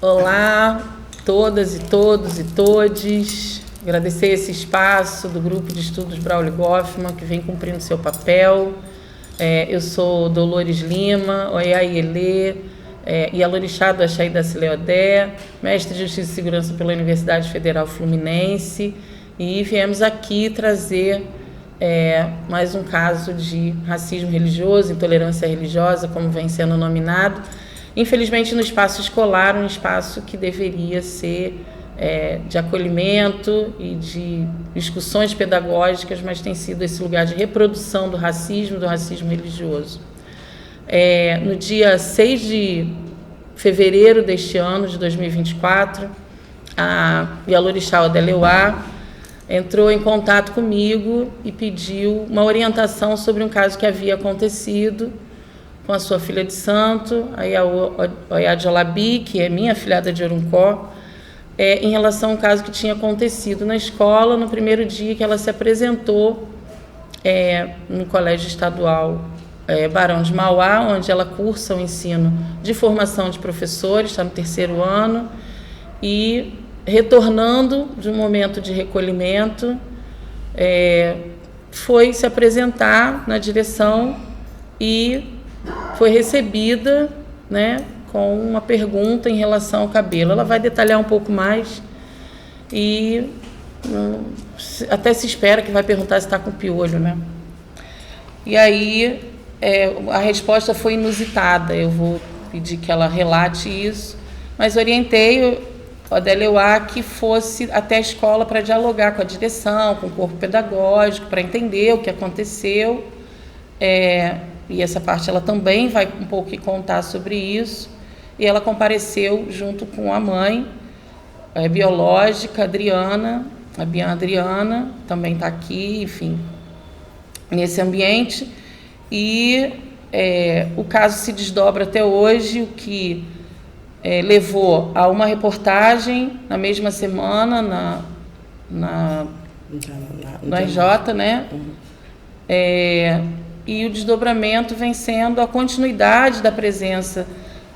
Olá, todas e todos e todes. Agradecer esse espaço do Grupo de Estudos Braulio Goffman, que vem cumprindo seu papel. Eu sou Dolores Lima, Oyaielê, Ialorixá do Axaí da Cileodé, mestre de Justiça e Segurança pela Universidade Federal Fluminense, e viemos aqui trazer mais um caso de racismo religioso, intolerância religiosa, como vem sendo nominado. Infelizmente, no espaço escolar, um espaço que deveria ser de acolhimento e de discussões pedagógicas, mas tem sido esse lugar de reprodução do racismo religioso. No dia 6 de fevereiro deste ano, de 2024, a Ialorixá Odeleuá entrou em contato comigo e pediu uma orientação sobre um caso que havia acontecido com a sua filha de santo, a Oyá Jolabi, que é minha afilhada de Oruncó, em relação a um caso que tinha acontecido na escola no primeiro dia que ela se apresentou no Colégio Estadual Barão de Mauá, onde ela cursa o ensino de formação de professores, está no 3º ano, e retornando de um momento de recolhimento, foi se apresentar na direção e foi recebida, com uma pergunta em relação ao cabelo. Ela vai detalhar um pouco mais e até se espera que vai perguntar se está com piolho, E aí a resposta foi inusitada. Eu vou pedir que ela relate isso, mas orientei a Odeleuá que fosse até a escola para dialogar com a direção, com o corpo pedagógico, para entender o que aconteceu. E essa parte ela também vai um pouco contar sobre isso. E ela compareceu junto com a mãe biológica, Adriana, a Bian Adriana, também está aqui, enfim, nesse ambiente. E o caso se desdobra até hoje, o que levou a uma reportagem na mesma semana no RJ, e o desdobramento vem sendo a continuidade da presença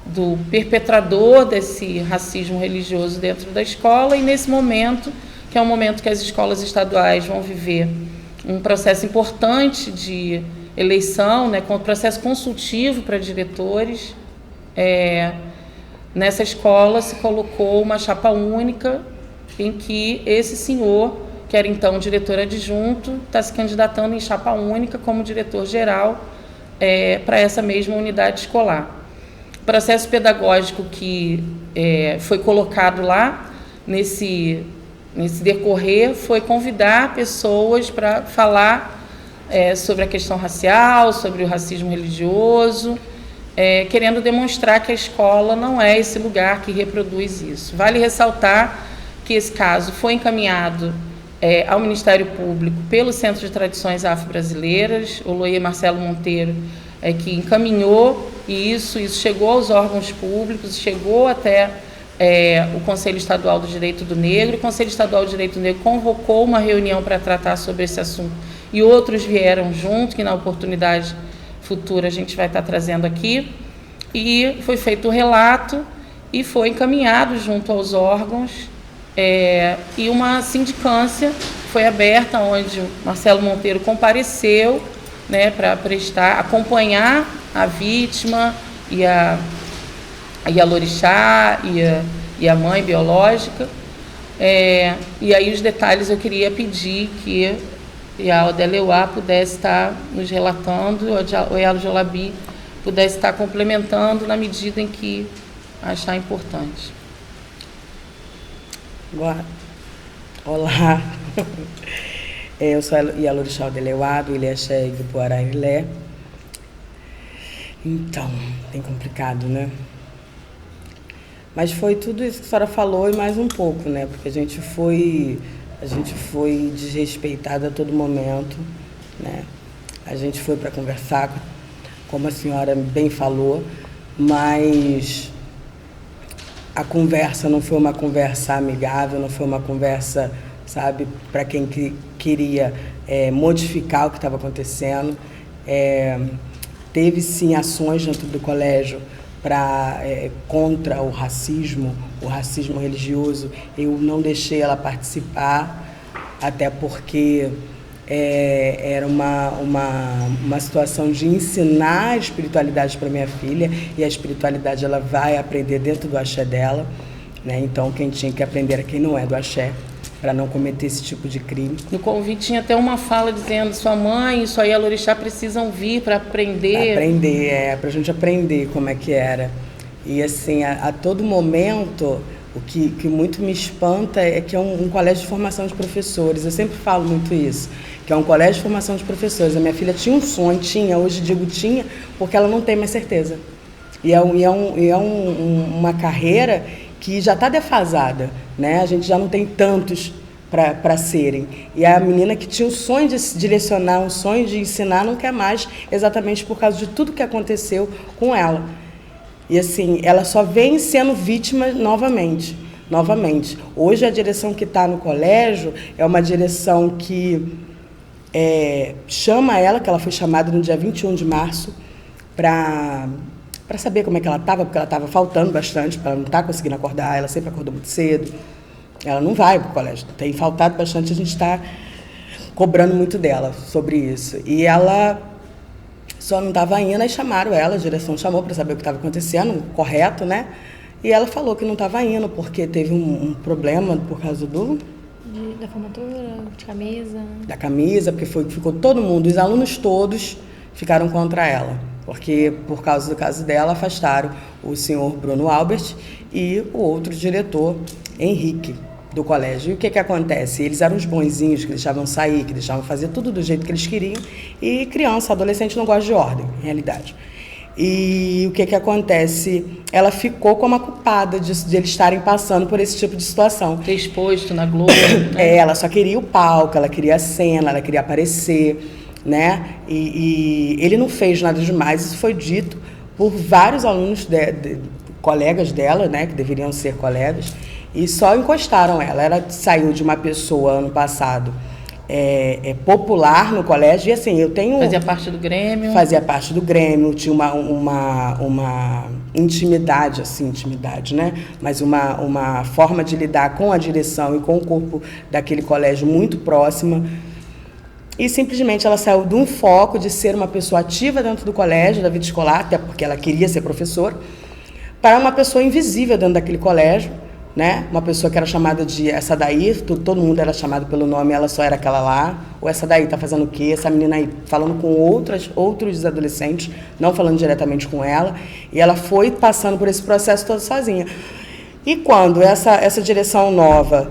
do perpetrador desse racismo religioso dentro da escola, e nesse momento, que é um momento que as escolas estaduais vão viver um processo importante de eleição, com o processo consultivo para diretores, nessa escola se colocou uma chapa única em que esse senhor, que era então diretor adjunto, está se candidatando em chapa única como diretor-geral para essa mesma unidade escolar. O processo pedagógico que foi colocado lá, nesse decorrer, foi convidar pessoas para falar sobre a questão racial, sobre o racismo religioso, querendo demonstrar que a escola não é esse lugar que reproduz isso. Vale ressaltar que esse caso foi encaminhado ao Ministério Público pelo Centro de Tradições Afro-Brasileiras, o Loie Marcelo Monteiro, que encaminhou isso chegou aos órgãos públicos, chegou até o Conselho Estadual do Direito do Negro. O Conselho Estadual do Direito do Negro convocou uma reunião para tratar sobre esse assunto e outros vieram junto, que na oportunidade futura a gente vai estar trazendo aqui. E foi feito o relato e foi encaminhado junto aos órgãos, e uma sindicância foi aberta, onde o Marcelo Monteiro compareceu, para acompanhar a vítima e a Ialorixá e a mãe biológica. E aí os detalhes eu queria pedir que a Odeleuá pudesse estar nos relatando, o Oyá Jolabi pudesse estar complementando na medida em que achar importante. Olá, eu sou a Ialorixá Odeleuá, do Ilhaxé de Poarailé. Então, bem complicado, Mas foi tudo isso que a senhora falou e mais um pouco, Porque a gente foi desrespeitada a todo momento, A gente foi para conversar, como a senhora bem falou, mas a conversa não foi uma conversa amigável, não foi uma conversa, para quem queria modificar o que estava acontecendo. Teve, sim, ações dentro do colégio contra o racismo religioso. Eu não deixei ela participar, até porque era uma situação de ensinar a espiritualidade para minha filha, e a espiritualidade ela vai aprender dentro do axé dela, né? Então quem tinha que aprender era quem não é do axé, para não cometer esse tipo de crime. No convite tinha até uma fala dizendo: sua mãe e sua Ialorixá precisam vir para aprender. Para a gente aprender como é que era. E assim, a todo momento, o que muito me espanta é que é um colégio de formação de professores. Eu sempre falo muito isso, que é um colégio de formação de professores. A minha filha tinha um sonho, hoje digo tinha, porque ela não tem mais certeza. E é uma carreira que já está defasada, né? A gente já não tem tantos para serem. E a menina que tinha o sonho de lecionar, o sonho de ensinar, não quer mais, exatamente por causa de tudo que aconteceu com ela. E assim, ela só vem sendo vítima novamente. Hoje a direção que está no colégio é uma direção que chama ela, que ela foi chamada no dia 21 de março, para saber como é que ela estava, porque ela estava faltando bastante, ela não está conseguindo acordar, ela sempre acordou muito cedo, ela não vai para o colégio, tem faltado bastante, a gente está cobrando muito dela sobre isso. E ela só não estava indo, aí chamaram ela, a direção chamou para saber o que estava acontecendo, correto, né? E ela falou que não estava indo, porque teve um problema por causa da formatura, de camisa. Da camisa, porque ficou todo mundo, os alunos todos ficaram contra ela. Porque, por causa do caso dela, afastaram o senhor Bruno Albert e o outro diretor, Henrique, do colégio. E o que acontece? Eles eram os bonzinhos, que deixavam sair, que deixavam fazer tudo do jeito que eles queriam. E criança, adolescente não gosta de ordem, em realidade. E o que acontece? Ela ficou como a culpada de eles estarem passando por esse tipo de situação. Ter exposto na Globo. Né? Ela só queria o palco, ela queria a cena, ela queria aparecer, né? E ele não fez nada demais. Isso foi dito por vários alunos, colegas dela, né? Que deveriam ser colegas, e só encostaram ela. Ela saiu de uma pessoa, ano passado, popular no colégio, e assim, eu tenho... Fazia parte do Grêmio. Fazia parte do Grêmio, tinha uma intimidade, né? Mas uma forma de lidar com a direção e com o corpo daquele colégio muito próxima. E simplesmente ela saiu de um foco de ser uma pessoa ativa dentro do colégio, da vida escolar, até porque ela queria ser professora, para uma pessoa invisível dentro daquele colégio, né? Uma pessoa que era chamada de essa daí, todo mundo era chamado pelo nome, ela só era aquela lá. Ou essa daí tá fazendo o quê? Essa menina aí falando com outros adolescentes, não falando diretamente com ela. E ela foi passando por esse processo todo sozinha. E quando essa direção nova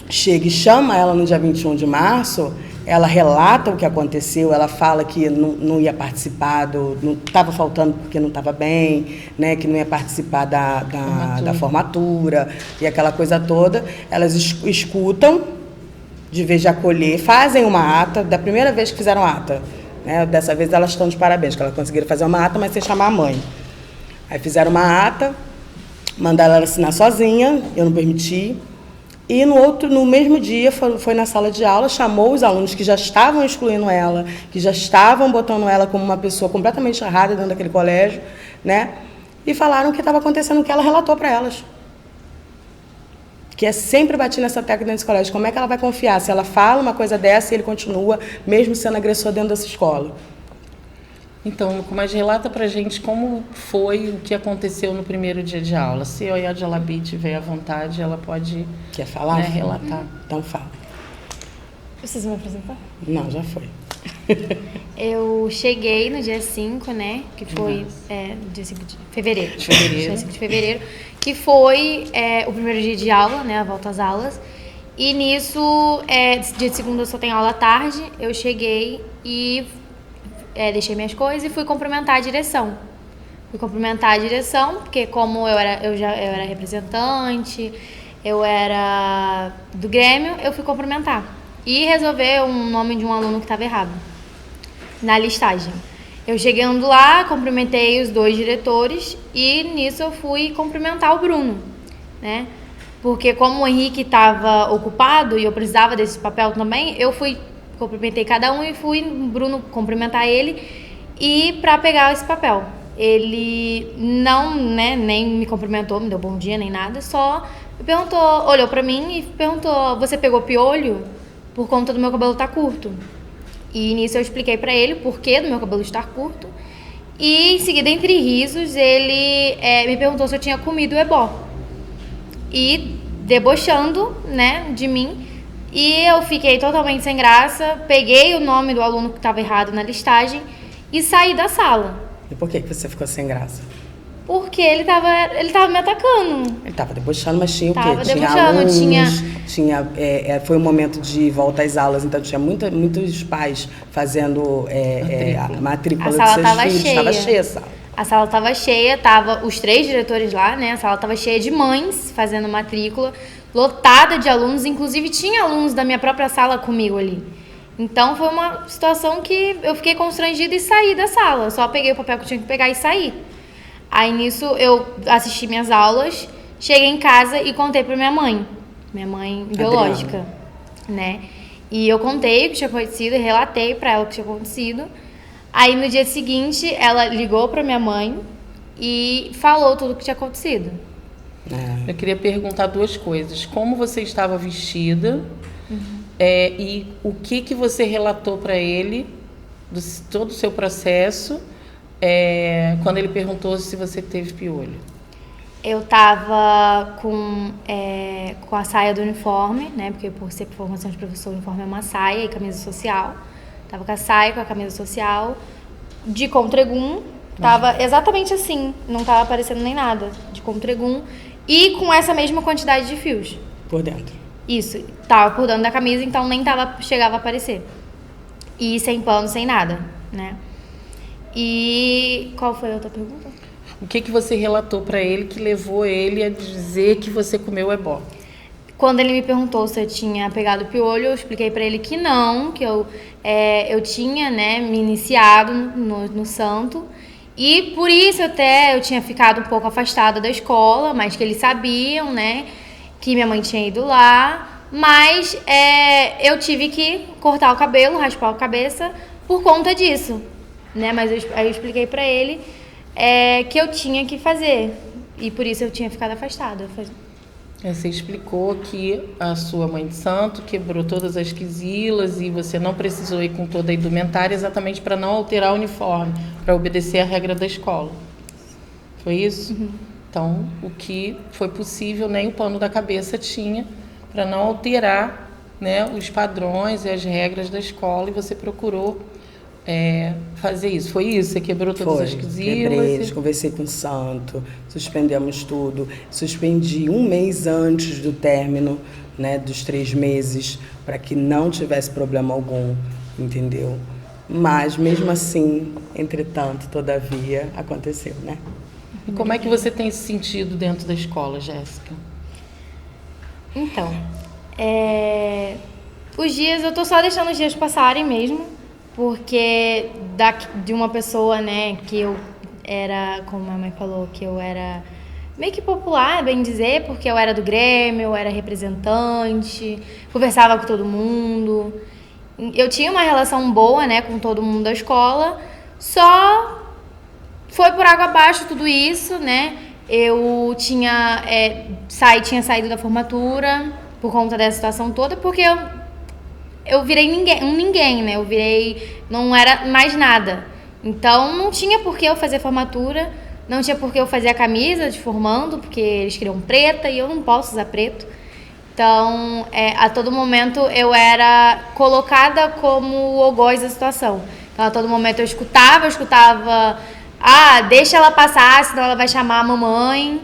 chega e chama ela no dia 21 de março, ela relata o que aconteceu, ela fala que não ia participar, não estava faltando porque não estava bem, né, que não ia participar da formatura e aquela coisa toda. Elas escutam, de vez de acolher, fazem uma ata, da primeira vez que fizeram ata, né, dessa vez elas estão de parabéns, que elas conseguiram fazer uma ata, mas sem chamar a mãe. Aí fizeram uma ata, mandaram ela assinar sozinha, eu não permiti. E no mesmo dia foi na sala de aula, chamou os alunos que já estavam excluindo ela, que já estavam botando ela como uma pessoa completamente errada dentro daquele colégio, né? E falaram o que estava acontecendo, que ela relatou para elas. Que é sempre bater nessa tecla dentro desse colégio. Como é que ela vai confiar se ela fala uma coisa dessa e ele continua, mesmo sendo agressor dentro dessa escola? Então, mas relata pra gente como foi o que aconteceu no primeiro dia de aula. Se a Oyá Jalabi tiver à vontade, ela pode... Quer falar? Né, relatar. Então fala. Vocês vão me apresentar? Não, já foi. Eu cheguei no dia 5, né? Que foi dia 5 de fevereiro. Dia 5 de fevereiro. Que foi o primeiro dia de aula, né? A volta às aulas. E nisso, dia de segunda eu só tenho aula à tarde. Eu cheguei e... deixei minhas coisas e fui cumprimentar a direção. Porque como eu era representante, eu era do Grêmio, eu fui cumprimentar. E resolver um nome de um aluno que estava errado na listagem. Eu chegando lá, cumprimentei os 2 diretores e nisso eu fui cumprimentar o Bruno, né? Porque como o Henrique estava ocupado e eu precisava desse papel também, eu cumprimentei cada um e fui, Bruno, cumprimentar ele e para pegar esse papel. ele não, né, nem me cumprimentou, me deu bom dia, nem nada, só me perguntou, olhou pra mim e perguntou, você pegou piolho? Por conta do meu cabelo estar curto. E nisso eu expliquei pra ele o porquê do meu cabelo estar curto. E em seguida, entre risos, ele me perguntou se eu tinha comido o ebó. E debochando, né, de mim. E eu fiquei totalmente sem graça, peguei o nome do aluno que estava errado na listagem e saí da sala. E por que você ficou sem graça? Porque ele tava me atacando. Ele estava debochando, mas tinha o quê? Tava Tinha debochando, alunos, foi um momento de volta às aulas, então tinha muitos pais fazendo a matrícula A dos sala seus tava filhos. cheia. Estava cheia a sala. A sala estava cheia, tava os 3 diretores lá, né? A sala estava cheia de mães fazendo matrícula, lotada de alunos, inclusive tinha alunos da minha própria sala comigo ali. Então foi uma situação que eu fiquei constrangida e saí da sala. Só peguei o papel que eu tinha que pegar e saí. Aí nisso eu assisti minhas aulas, cheguei em casa e contei pra minha mãe biológica, né? E eu contei o que tinha acontecido, relatei pra ela o que tinha acontecido. Aí no dia seguinte ela ligou pra minha mãe e falou tudo o que tinha acontecido. Eu queria perguntar 2 coisas. Como você estava vestida e o que você relatou para ele, todo o seu processo, quando ele perguntou se você teve piolho? Eu tava com a saia do uniforme, né? Porque por ser formação de professor, o uniforme é uma saia e camisa social. Tava com a saia, com a camisa social, de contregum. Tava exatamente assim, não tava aparecendo nem nada, de contregum. E com essa mesma quantidade de fios. Por dentro. Isso, tava por dentro da camisa, então nem chegava a aparecer. E sem pano, sem nada, né? E qual foi a outra pergunta? O que você relatou para ele que levou ele a dizer que você comeu ebó? Quando ele me perguntou se eu tinha pegado piolho, eu expliquei para ele que não, que eu tinha, né, me iniciado no santo. E por isso até eu tinha ficado um pouco afastada da escola, mas que eles sabiam, né, que minha mãe tinha ido lá. Mas eu tive que cortar o cabelo, raspar a cabeça por conta disso, né? Mas aí eu expliquei pra ele que eu tinha que fazer e por isso eu tinha ficado afastada. Você explicou que a sua mãe de santo quebrou todas as quisilas e você não precisou ir com toda a indumentária exatamente para não alterar o uniforme, para obedecer a regra da escola. Foi isso? Uhum. Então, o que foi possível, nem o pano da cabeça tinha, para não alterar, né, os padrões e as regras da escola, e você procurou fazer isso. Foi isso? Você quebrou todas as quisilas? Quebrei, conversei com o santo, suspendemos tudo. Suspendi 1 mês antes do término, né, dos 3 meses, para que não tivesse problema algum, entendeu? Mas, mesmo assim, entretanto, todavia, aconteceu, né? E como é que você tem se sentido dentro da escola, Jéssica? Então, os dias, eu tô só deixando os dias passarem mesmo, porque de uma pessoa, né, que eu era, como a mãe falou, que eu era meio que popular, bem dizer, porque eu era do Grêmio, eu era representante, conversava com todo mundo. Eu tinha uma relação boa, né, com todo mundo da escola, só foi por água abaixo tudo isso, né? Eu tinha saído da formatura por conta dessa situação toda, porque eu virei ninguém, né? Não era mais nada. Então, não tinha por que eu fazer formatura, não tinha por que eu fazer a camisa de formando, porque eles queriam preta e eu não posso usar preto. Então, a todo momento eu era colocada como o algoz da situação. Então, a todo momento eu escutava, deixa ela passar, senão ela vai chamar a mamãe.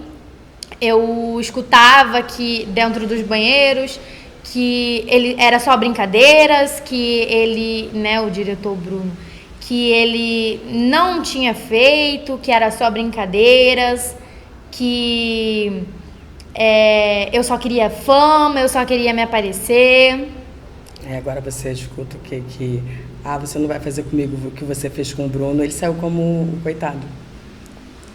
Eu escutava que dentro dos banheiros que ele era só brincadeiras, que ele, né, o diretor Bruno, que ele não tinha feito, que era só brincadeiras, que eu só queria fama, eu só queria me aparecer. Agora você escuta o quê? Que você não vai fazer comigo o que você fez com o Bruno. Ele saiu como um coitado.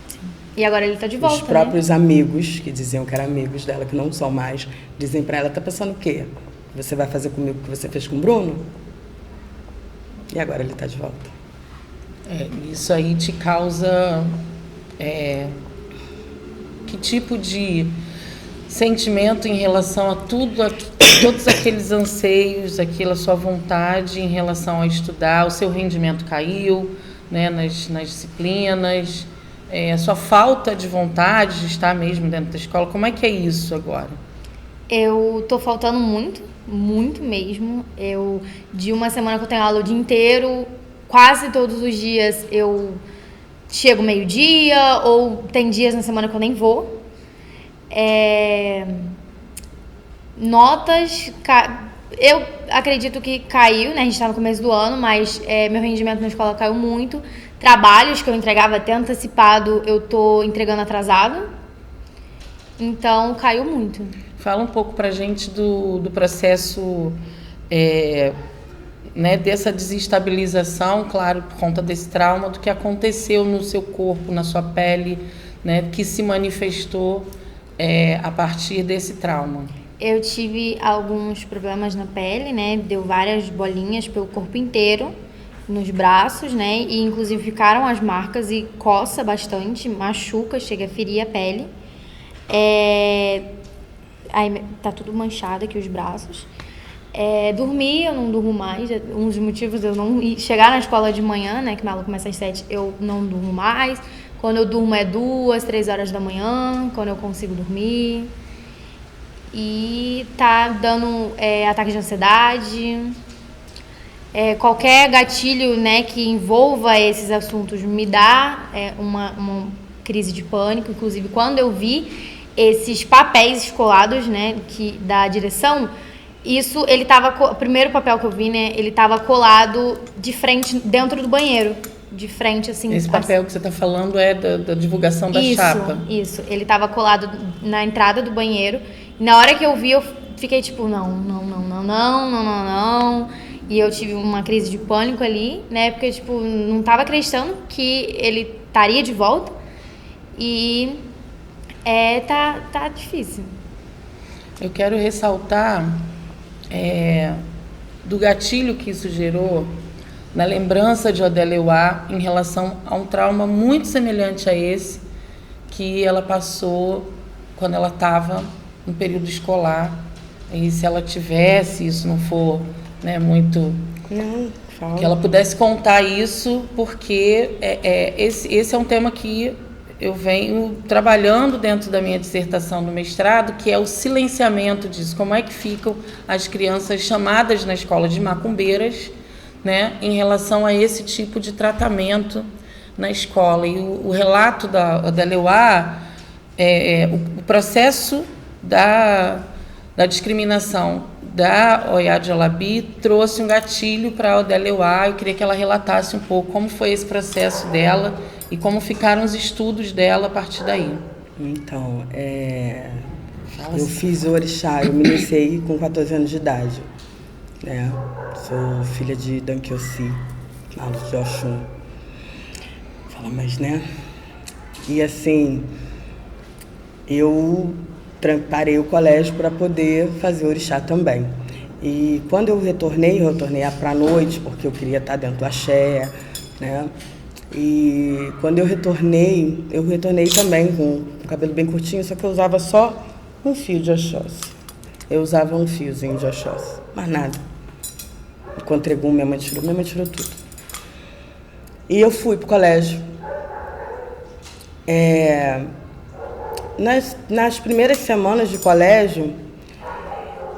Sim. E agora ele tá de volta, Os próprios amigos, que diziam que eram amigos dela, que não são mais, dizem pra ela, tá pensando o quê? Você vai fazer comigo o que você fez com o Bruno? E agora ele tá de volta. Isso aí te causa Que tipo de sentimento em relação a todos aqueles anseios, aquela sua vontade em relação a estudar, o seu rendimento caiu, né, nas disciplinas, a sua falta de vontade de estar mesmo dentro da escola, como é que é isso agora? Eu tô faltando muito, muito mesmo. De uma semana que eu tenho aula o dia inteiro, quase todos os dias eu chego meio-dia, ou tem dias na semana que eu nem vou. Notas, eu acredito que caiu, né? A gente está no começo do ano, mas meu rendimento na escola caiu muito. Trabalhos que eu entregava até antecipado, eu tô entregando atrasado. Então, caiu muito. Fala um pouco pra gente do processo, né, dessa desestabilização, claro, por conta desse trauma, do que aconteceu no seu corpo, na sua pele, né, que se manifestou a partir desse trauma. Eu tive alguns problemas na pele, né? Deu várias bolinhas pelo corpo inteiro, nos braços, né? E inclusive ficaram as marcas e coça bastante, machuca, chega a ferir a pele. Aí tá tudo manchado aqui os braços. Dormir, eu não durmo mais. Um dos motivos de eu não chegar na escola de manhã, né? Que minha aula começa às 7, eu não durmo mais. Quando eu durmo 2, 3 horas da manhã, quando eu consigo dormir. E tá dando ataque de ansiedade. Qualquer gatilho, né, que envolva esses assuntos me dá uma crise de pânico. Inclusive, quando eu vi esses papéis escolados, né, da direção, o primeiro papel que eu vi, né, ele tava colado de frente, dentro do banheiro. De frente, assim. Esse papel que você está falando é da divulgação da chapa. Isso. Ele estava colado na entrada do banheiro. E na hora que eu vi, eu fiquei tipo, não. E eu tive uma crise de pânico ali, né? Porque, tipo, não estava acreditando que ele estaria de volta. E tá difícil. Eu quero ressaltar do gatilho que isso gerou na lembrança de Odeleuá em relação a um trauma muito semelhante a esse que ela passou quando ela estava no período escolar. E se ela tivesse, isso não for, né, muito... Não, fala. Que ela pudesse contar isso, porque esse é um tema que eu venho trabalhando dentro da minha dissertação do mestrado, que é o silenciamento disso. Como é que ficam as crianças chamadas na escola de macumbeiras, né, em relação a esse tipo de tratamento na escola. E o relato da Odeleuá, o processo da discriminação da Oyad Jalabi trouxe um gatilho para a Odeleuá. Eu queria que ela relatasse um pouco como foi esse processo dela e como ficaram os estudos dela a partir daí. Então, eu fiz o orixá, eu me iniciei com 14 anos de idade. Sou filha de Dankyossi, falo de Oxum. Fala mais, né? E assim, eu parei o colégio para poder fazer orixá também. E quando eu retornei para a noite, porque eu queria estar dentro do axé, né? E quando eu retornei também com o cabelo bem curtinho, só que eu usava só um fio de Oxóssi. Eu usava um fiozinho de Oxóssi, mais nada. Enquanto Egum, minha mãe tirou tudo. E eu fui pro colégio. Nas primeiras semanas de colégio,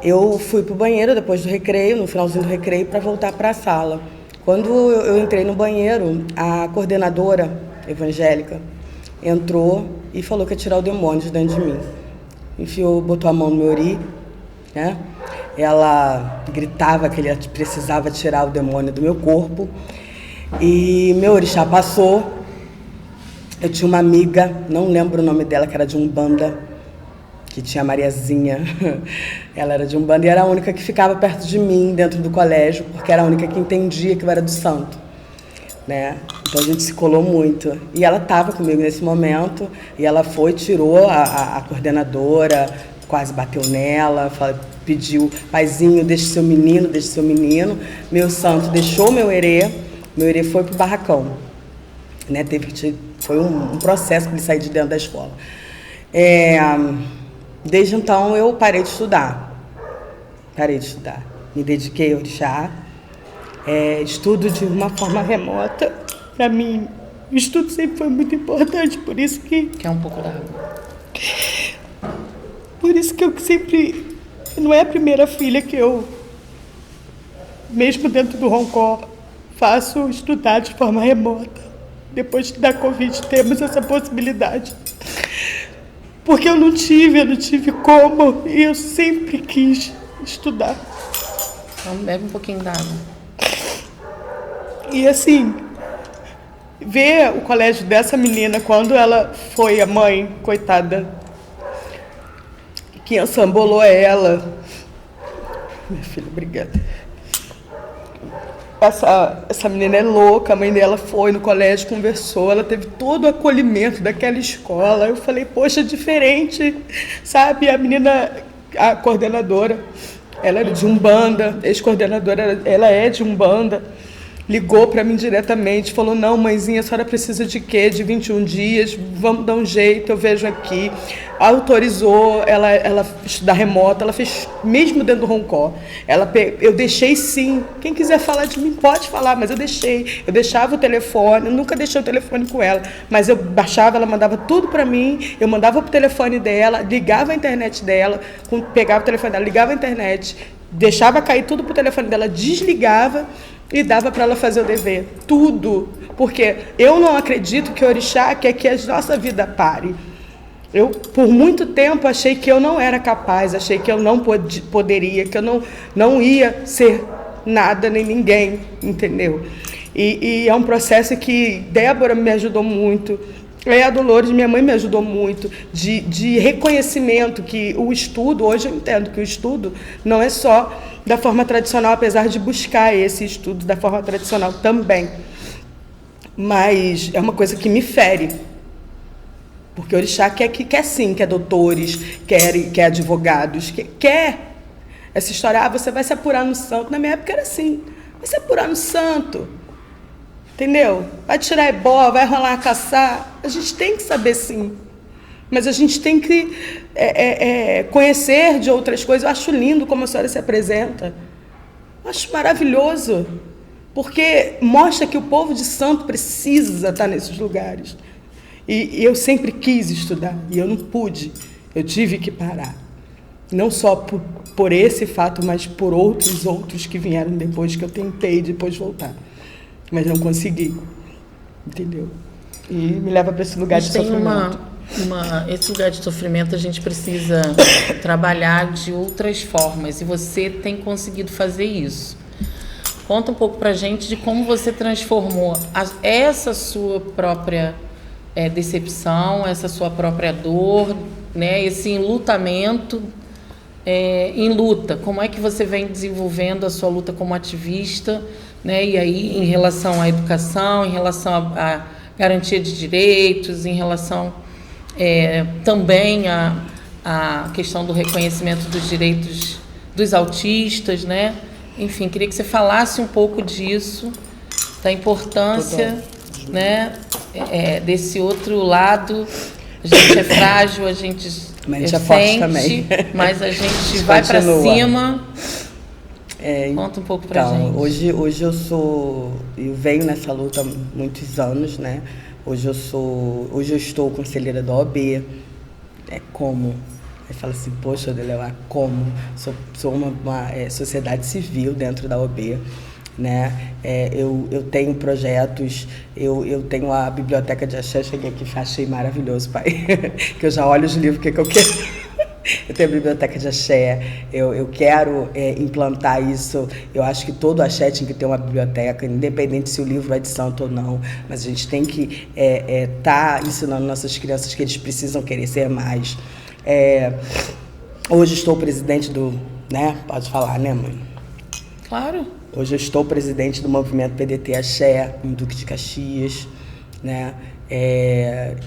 eu fui pro banheiro depois do recreio, no finalzinho do recreio, para voltar para a sala. Quando eu entrei no banheiro, a coordenadora evangélica entrou e falou que ia tirar o demônio de dentro de mim. Botou a mão no meu ori, né? Ela gritava que ele precisava tirar o demônio do meu corpo. E meu orixá passou. Eu tinha uma amiga, não lembro o nome dela, que era de Umbanda, que tinha a Mariazinha. Ela era de Umbanda e era a única que ficava perto de mim dentro do colégio, porque era a única que entendia que eu era do santo, né? Então a gente se colou muito. E ela estava comigo nesse momento, e ela tirou a coordenadora, quase bateu nela, pediu: paizinho, deixe seu menino. Meu santo deixou meu herê foi pro barracão, né? Teve que foi um processo para ele sair de dentro da escola. Desde então eu parei de estudar. Me dediquei ao orixá. Estudo de uma forma remota. Para mim, o estudo sempre foi muito importante, por isso que... Quer um pouco d'água? Por isso que eu sempre... Não é a primeira filha que eu, mesmo dentro do Roncor, faço estudar de forma remota. Depois da Covid temos essa possibilidade. Porque eu não tive como, e eu sempre quis estudar. Então bebe um pouquinho d'água. E assim, ver o colégio dessa menina, quando ela foi a mãe, coitada, que ensambolou ela. Minha filha, obrigada. Essa menina é louca, a mãe dela foi no colégio, conversou, ela teve todo o acolhimento daquela escola. Eu falei, poxa, diferente, sabe? A menina, a coordenadora, ela era de Umbanda, ex-coordenadora, ela é de Umbanda. Ligou para mim diretamente, falou, não, mãezinha, a senhora precisa de quê? De 21 dias, vamos dar um jeito, eu vejo aqui. Autorizou ela estudar remota, ela fez mesmo dentro do Roncor. Eu deixei sim, quem quiser falar de mim pode falar, mas eu deixei. Eu deixava o telefone, eu nunca deixei o telefone com ela, mas eu baixava, ela mandava tudo para mim, eu mandava pro telefone dela, ligava a internet dela, pegava o telefone dela, ligava a internet, deixava cair tudo pro telefone dela, desligava, e dava para ela fazer o dever, tudo. Porque eu não acredito que o orixá quer que a nossa vida pare. Eu, por muito tempo, achei que eu não era capaz, achei que eu não poderia, que eu não ia ser nada nem ninguém, entendeu? E é um processo que Débora me ajudou muito, a Dolores, minha mãe, me ajudou muito, de reconhecimento que o estudo, hoje eu entendo que o estudo não é só da forma tradicional, apesar de buscar esse estudo da forma tradicional também. Mas é uma coisa que me fere. Porque o orixá quer sim, quer doutores, quer advogados, quer essa história, você vai se apurar no santo. Na minha época era assim, vai se apurar no santo, entendeu? Vai tirar ebó, vai rolar caçar. A gente tem que saber sim. Mas a gente tem que conhecer de outras coisas. Eu acho lindo como a senhora se apresenta. Eu acho maravilhoso. Porque mostra que o povo de santo precisa estar nesses lugares. E eu sempre quis estudar, e eu não pude. Eu tive que parar. Não só por esse fato, mas por outros que vieram depois, que eu tentei depois voltar. Mas não consegui. Entendeu? E me leva para esse lugar de sofrimento. Esse lugar de sofrimento a gente precisa trabalhar de outras formas, e você tem conseguido fazer isso. Conta um pouco pra gente de como você transformou essa sua própria decepção, essa sua própria dor, né, esse enlutamento em luta. Como é que você vem desenvolvendo a sua luta como ativista, né, e aí em relação à educação, em relação à garantia de direitos, em relação também à questão do reconhecimento dos direitos dos autistas, né? Enfim, queria que você falasse um pouco disso, da importância, né, desse outro lado. A gente é frágil, a gente é forte também, mas a gente vai para cima. Conta um pouco pra gente. Hoje eu venho nessa luta há muitos anos, né? Hoje eu estou conselheira da OAB. Como? Aí fala assim, poxa, Adeleuá, como? Sou uma sociedade civil dentro da OAB, né? Eu tenho projetos, eu tenho a biblioteca de axé, cheguei aqui e achei maravilhoso, pai, que eu já olho os livros, o que eu quero. Eu tenho a biblioteca de axé, eu quero implantar isso. Eu acho que todo axé tinha que ter uma biblioteca, independente se o livro é de santo ou não, mas a gente tem que tá ensinando nossas crianças que eles precisam querer ser mais. Hoje estou presidente né? Pode falar, né, mãe? Claro. Hoje eu estou presidente do movimento PDT Axé, em Duque de Caxias, né?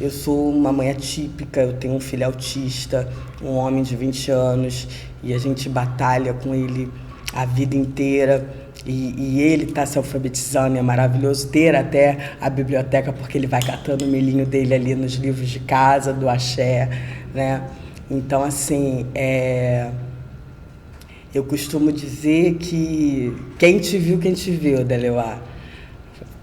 Eu sou uma mãe atípica, eu tenho um filho autista, um homem de 20 anos, e a gente batalha com ele a vida inteira. e ele está se alfabetizando, é maravilhoso ter até a biblioteca, porque ele vai catando o milhinho dele ali nos livros de casa, do axé, né? Então, assim, eu costumo dizer que quem te viu, Deleuá.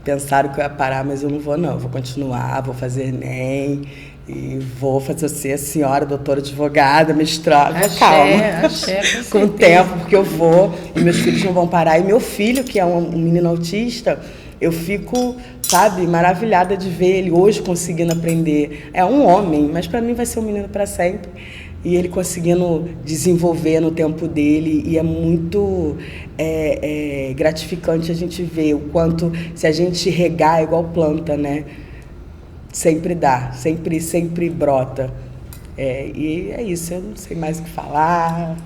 Pensaram que eu ia parar, mas eu não vou, não. Eu vou continuar, vou fazer Enem e vou fazer ser a senhora, doutora advogada, mestrada. Calma, axé, com o tempo, porque eu vou e meus filhos não vão parar. E meu filho, que é um menino autista, eu fico, sabe, maravilhada de ver ele hoje conseguindo aprender. É um homem, mas para mim vai ser um menino para sempre. E ele conseguindo desenvolver no tempo dele, e é muito gratificante a gente ver o quanto, se a gente regar, é igual planta, né? Sempre dá, sempre brota. E é isso, eu não sei mais o que falar.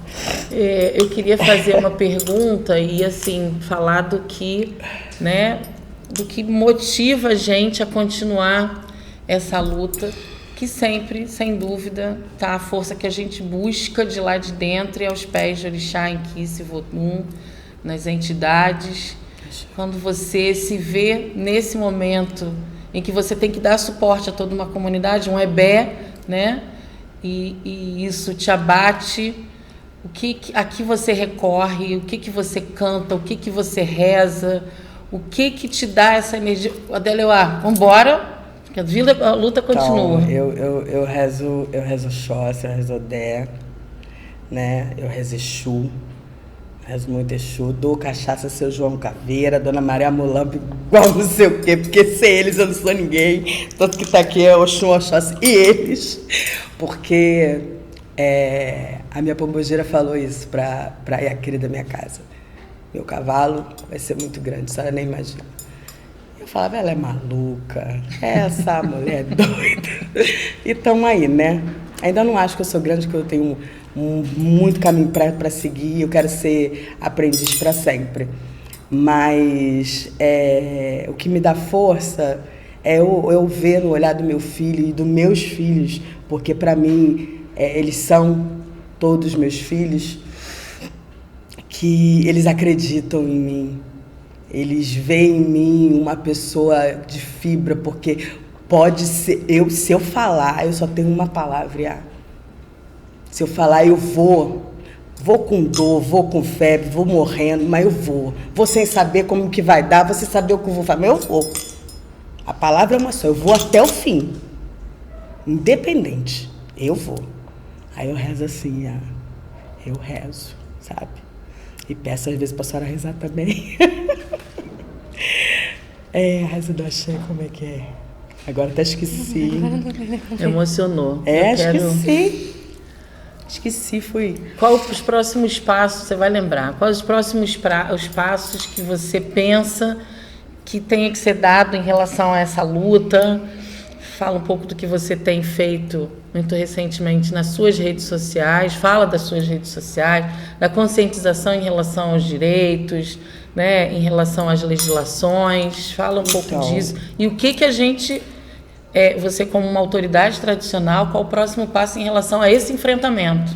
Eu queria fazer uma pergunta e, assim, falar do que, né, do que motiva a gente a continuar essa luta, que sempre, sem dúvida, tá a força que a gente busca de lá de dentro e aos pés de Orixá, Enki, Votum, nas entidades. Quando você se vê nesse momento em que você tem que dar suporte a toda uma comunidade, um ebé, né? E isso te abate, a que você recorre, o que você canta, o que você reza, o que te dá essa energia. Deleuá, vambora! Porque a luta continua. Então, eu rezo Oxóssi, eu rezo Odé, né? Eu rezo Exu, rezo muito Exu, dou cachaça seu João Caveira, Dona Maria Mulambo, igual não sei o quê, porque sem eles eu não sou ninguém. Tanto que tá aqui é Oxum, Oxóssi e eles, porque a minha pombogeira falou isso pra Iacri da minha casa. Meu cavalo vai ser muito grande, a senhora nem imagina. Eu falava, ela é maluca, essa mulher é doida. E tamo aí, né? Ainda não acho que eu sou grande, que eu tenho muito caminho para seguir, eu quero ser aprendiz para sempre. Mas o que me dá força é eu ver no olhar do meu filho e dos meus filhos, porque para mim eles são todos meus filhos, que eles acreditam em mim. Eles veem em mim uma pessoa de fibra, porque pode ser... Se eu falar, eu só tenho uma palavra. Se eu falar, eu vou. Vou com dor, vou com febre, vou morrendo, mas eu vou. Vou sem saber como que vai dar, vou sem saber o que eu vou fazer, mas eu vou. A palavra é uma só, eu vou até o fim. Independente, eu vou. Aí eu rezo assim, eu rezo, sabe? E peço às vezes para a senhora rezar também. A reza do axé, como é que é? Agora até esqueci. Emocionou. Esqueci, fui. Qual os próximos passos, você vai lembrar? Quais os próximos os passos que você pensa que tenha que ser dado em relação a essa luta? Fala um pouco do que você tem feito muito recentemente nas suas redes sociais, fala das suas redes sociais, da conscientização em relação aos direitos, né, em relação às legislações, fala um pouco disso. E o que a gente, você como uma autoridade tradicional, qual o próximo passo em relação a esse enfrentamento?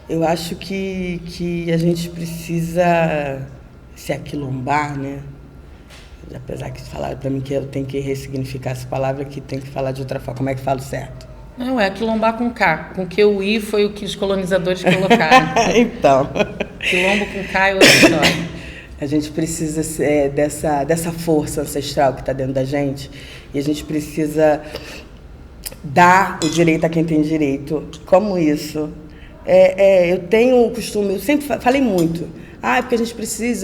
Eu acho que a gente precisa se aquilombar, né? Apesar que falaram para mim que eu tenho que ressignificar essa palavra, que tem que falar de outra forma. Como é que falo certo? Não, quilombar com K. Com que o I foi o que os colonizadores colocaram. Então. Quilombo com K é outra história. A gente precisa dessa força ancestral que está dentro da gente, e a gente precisa dar o direito a quem tem direito. Como isso? Eu tenho o costume, eu sempre falei muito, porque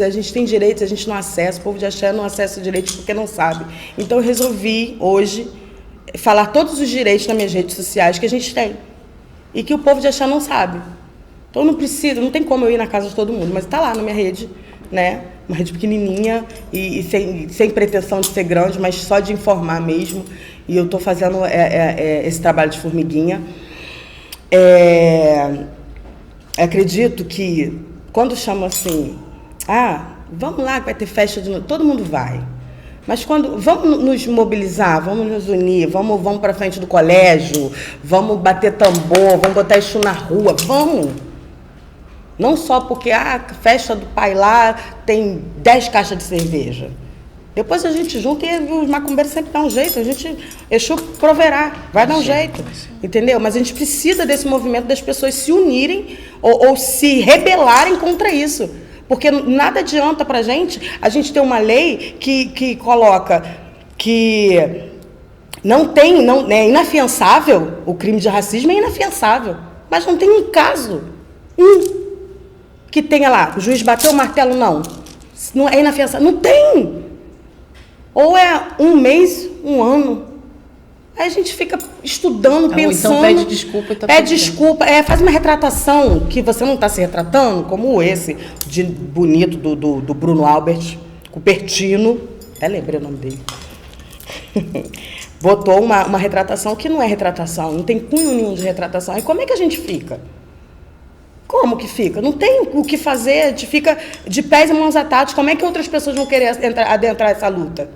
a gente tem direitos, a gente não acessa, o povo de axé não acessa direitos porque não sabe. Então eu resolvi hoje falar todos os direitos nas minhas redes sociais que a gente tem e que o povo de axé não sabe. Então não tem como eu ir na casa de todo mundo, mas está lá na minha rede, né? Uma rede pequenininha e sem pretensão de ser grande, mas só de informar mesmo. E eu estou fazendo esse trabalho de formiguinha. Acredito que quando chamam assim, vamos lá que vai ter festa de novo, todo mundo vai. Mas quando vamos nos mobilizar, vamos nos unir, vamos para frente do colégio, vamos bater tambor, vamos botar isso na rua, vamos. Não só porque a festa do pai lá tem 10 caixas de cerveja. Depois a gente junta e os macumbeiros sempre dão um jeito. A gente, Exu proverá, vai dar um jeito. Entendeu? Mas a gente precisa desse movimento das pessoas se unirem ou se rebelarem contra isso. Porque nada adianta pra gente a gente ter uma lei que coloca que é inafiançável, o crime de racismo é inafiançável. Mas não tem um caso, que tenha lá, o juiz bateu o martelo, não é inafiançável, não tem. Ou é um mês, um ano. Aí a gente fica estudando, pensando. Então pede desculpa e tá pede desculpa, faz uma retratação que você não está se retratando, como esse de bonito do Bruno Albert, Cupertino, até lembrei o nome dele. Botou uma retratação que não é retratação, não tem cunho nenhum de retratação. Aí como é que a gente fica? Como que fica? Não tem o que fazer, a gente fica de pés e mãos atados. Como é que outras pessoas vão querer adentrar essa luta?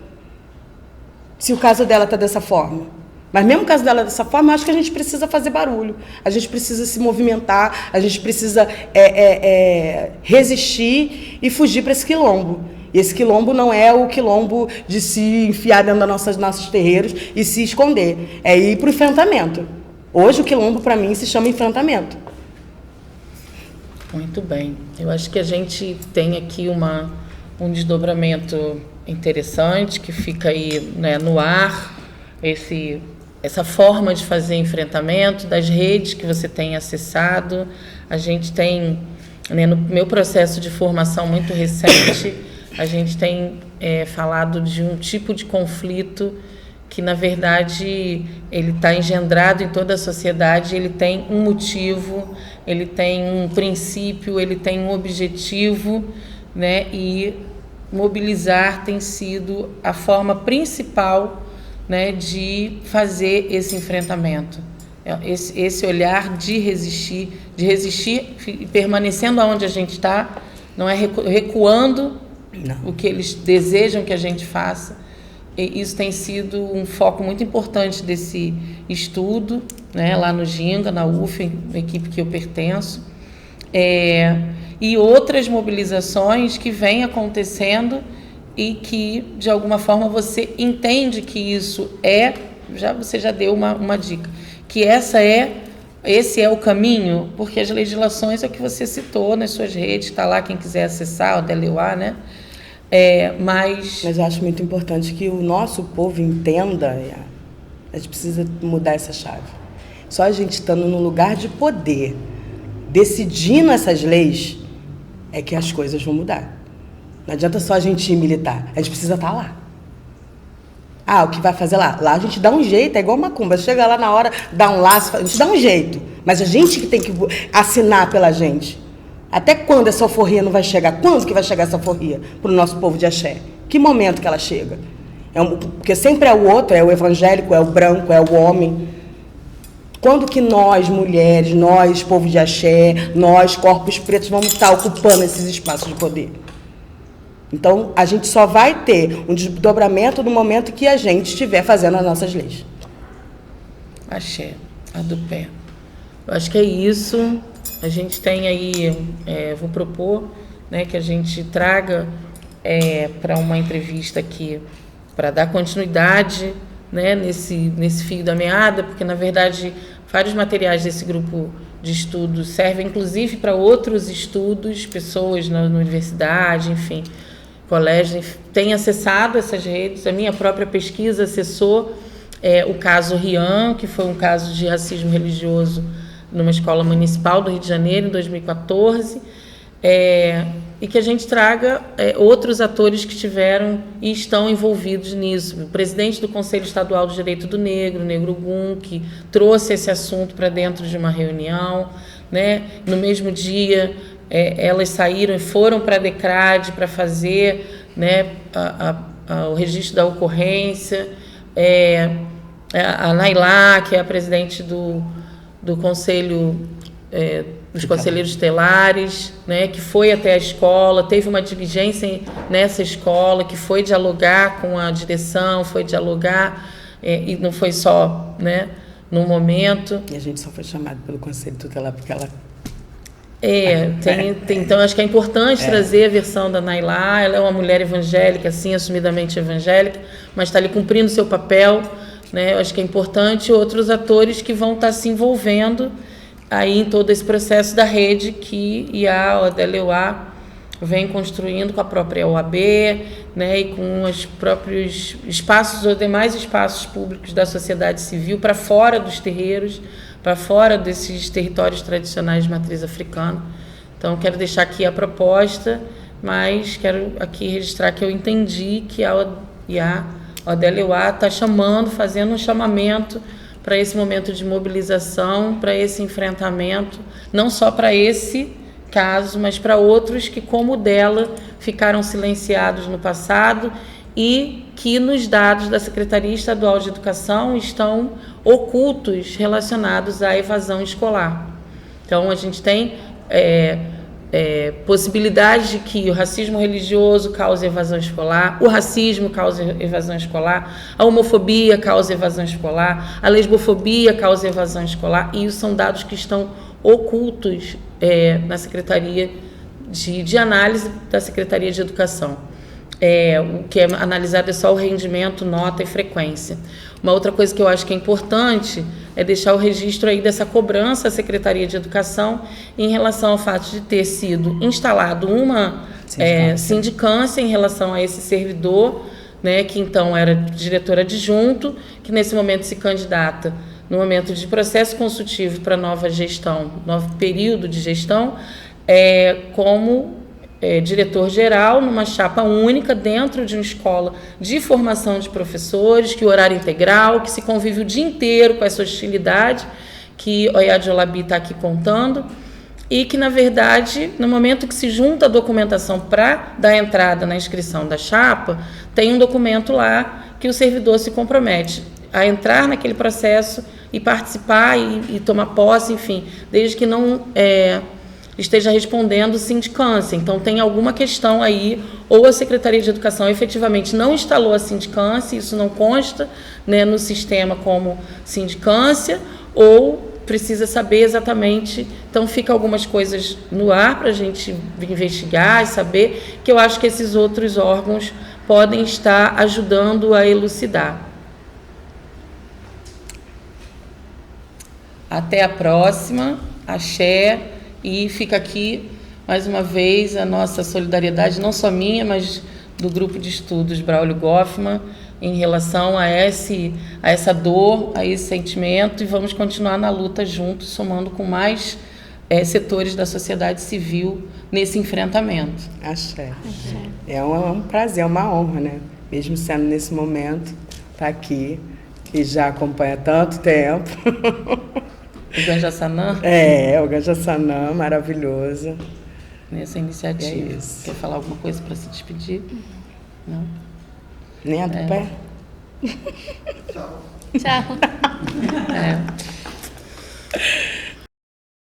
Se o caso dela está dessa forma. Mas mesmo o caso dela dessa forma, eu acho que a gente precisa fazer barulho. A gente precisa se movimentar, a gente precisa resistir e fugir para esse quilombo. E esse quilombo não é o quilombo de se enfiar dentro dos nossos terreiros e se esconder. É ir para o enfrentamento. Hoje o quilombo, para mim, se chama enfrentamento. Muito bem. Eu acho que a gente tem aqui um desdobramento interessante que fica aí, né, no ar, essa forma de fazer enfrentamento, das redes que você tem acessado. A gente tem, né, no meu processo de formação muito recente, a gente tem falado de um tipo de conflito que, na verdade, ele está engendrado em toda a sociedade, ele tem um motivo, ele tem um princípio, ele tem um objetivo, né? E mobilizar tem sido a forma principal, né, de fazer esse enfrentamento. Esse olhar de resistir permanecendo onde a gente está, não é recuando o que eles desejam que a gente faça. E isso tem sido um foco muito importante desse estudo, né, lá no Ginga, na UF, a equipe que eu pertenço, e outras mobilizações que vêm acontecendo e que, de alguma forma, você entende que isso você já deu uma dica, que esse é o caminho, porque as legislações é o que você citou nas suas redes, está lá, quem quiser acessar, o DLUA, né? Mas eu acho muito importante que o nosso povo entenda, a gente precisa mudar essa chave. Só a gente estando no lugar de poder, decidindo essas leis, é que as coisas vão mudar. Não adianta só a gente ir militar, a gente precisa estar lá. O que vai fazer lá? Lá a gente dá um jeito, é igual macumba, chega lá na hora, dá um laço, a gente dá um jeito, mas a gente que tem que assinar pela gente. Até quando essa alforria não vai chegar? Quando que vai chegar essa alforria para o nosso povo de axé? Que momento que ela chega? Porque sempre é o outro, é o evangélico, é o branco, é o homem. Quando que nós, mulheres, nós, povo de axé, nós, corpos pretos, vamos estar ocupando esses espaços de poder? Então, a gente só vai ter um desdobramento no momento que a gente estiver fazendo as nossas leis. Axé, a do pé. Eu acho que é isso. A gente tem aí, vou propor, né, que a gente traga para uma entrevista aqui, para dar continuidade, né, nesse fio da meada, porque, na verdade, vários materiais desse grupo de estudos servem, inclusive, para outros estudos, pessoas na universidade, enfim, colégios, têm acessado essas redes. A minha própria pesquisa acessou o caso Rian, que foi um caso de racismo religioso numa escola municipal do Rio de Janeiro, em 2014, e que a gente traga outros atores que tiveram e estão envolvidos nisso. O presidente do Conselho Estadual do Direito do Negro, o Negro Gum, que trouxe esse assunto para dentro de uma reunião, né? No mesmo dia, elas saíram e foram para a DECRAD para fazer, né, o registro da ocorrência. A Nailá, que é a presidente do Conselho dos Conselheiros Estelares, né, que foi até a escola, teve uma diligência nessa escola, que foi dialogar com a direção, foi dialogar, e não foi só, né, no momento. E a gente só foi chamado pelo Conselho Tutelar porque ela Então acho que é importante trazer a versão da Nailá. Ela é uma mulher evangélica, sim, assumidamente evangélica, mas está ali cumprindo seu papel, né? Eu acho que é importante outros atores que vão estar se envolvendo aí em todo esse processo da rede que a ODLUA vem construindo com a própria OAB, né, e com os próprios espaços ou demais espaços públicos da sociedade civil para fora dos terreiros, para fora desses territórios tradicionais de matriz africana. Então, quero deixar aqui a proposta, mas quero aqui registrar que eu entendi que a ODLUA está fazendo um chamamento para esse momento de mobilização, para esse enfrentamento, não só para esse caso, mas para outros que, como o dela, ficaram silenciados no passado e que nos dados da Secretaria Estadual de Educação estão ocultos relacionados à evasão escolar. Então, a gente tem possibilidade de que o racismo religioso cause evasão escolar, o racismo cause evasão escolar, a homofobia cause evasão escolar, a lesbofobia cause evasão escolar, e isso são dados que estão ocultos na Secretaria de Análise da Secretaria de Educação. O que é analisado é só o rendimento, nota e frequência. Uma outra coisa que eu acho que é importante é deixar o registro aí dessa cobrança à Secretaria de Educação em relação ao fato de ter sido instalado uma sindicância em relação a esse servidor, né, que então era diretor adjunto, que nesse momento se candidata no momento de processo consultivo para nova gestão, novo período de gestão, como diretor-geral numa chapa única dentro de uma escola de formação de professores, que o horário integral, que se convive o dia inteiro com essa hostilidade que o Oyad Olabi está aqui contando, e que, na verdade, no momento que se junta a documentação para dar entrada na inscrição da chapa, tem um documento lá que o servidor se compromete a entrar naquele processo e participar e tomar posse, enfim, desde que não esteja respondendo sindicância. Então, tem alguma questão aí, ou a Secretaria de Educação efetivamente não instalou a sindicância, isso não consta, né, no sistema como sindicância, ou precisa saber exatamente. Então, fica algumas coisas no ar para a gente investigar e saber, que eu acho que esses outros órgãos podem estar ajudando a elucidar. Até a próxima, axé, e fica aqui, mais uma vez, a nossa solidariedade, não só minha, mas do Grupo de Estudos Braulio Goffman, em relação a essa dor, a esse sentimento, e vamos continuar na luta juntos, somando com mais setores da sociedade civil nesse enfrentamento. Axé. É um prazer, é uma honra, né? Mesmo sendo nesse momento, estar aqui, que já acompanha há tanto tempo. O Ganja Sanã? O Ganja Sanã, maravilhoso. Nessa iniciativa. Quer falar alguma coisa para se despedir? Não? Nem a do pé? Tchau.